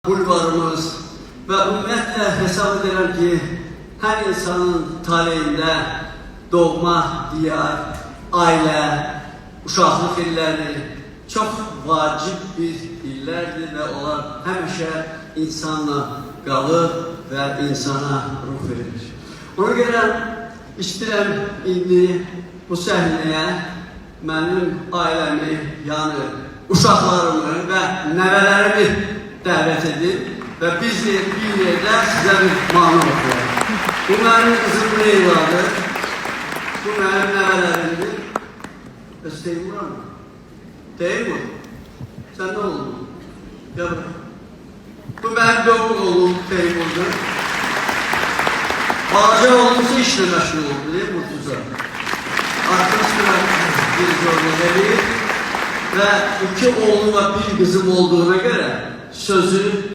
Bulvarımız və ümumiyyətlə hesab edirəm ki, hər insanın taleyində doğma, diyar, ailə, uşaqlıq illəri çox vacib bir illərdir və onlar həmişə insanla qalır və insana ruh verir. Ona görə istəyirəm indi bu səhnəyə mənim ailəmi, yəni uşaqlarımı və nəvələrimi dəvət edib və biz bir yerdə sizə bir mahnı oxuyalım. Bu mənim qızım Leyladır, bu mənim nəvələrimdir. Bəs Teymur mı? Teymur, sən nə oldun? Gəl bırak. Bu mənim doğum oğlum Teymur'dur. Balaca oğlumsa işlə məşğul oldu, deyil mi Murtuza? Artıq bir zorla verir və iki oğlum və bir qızım olduğuna görə sözü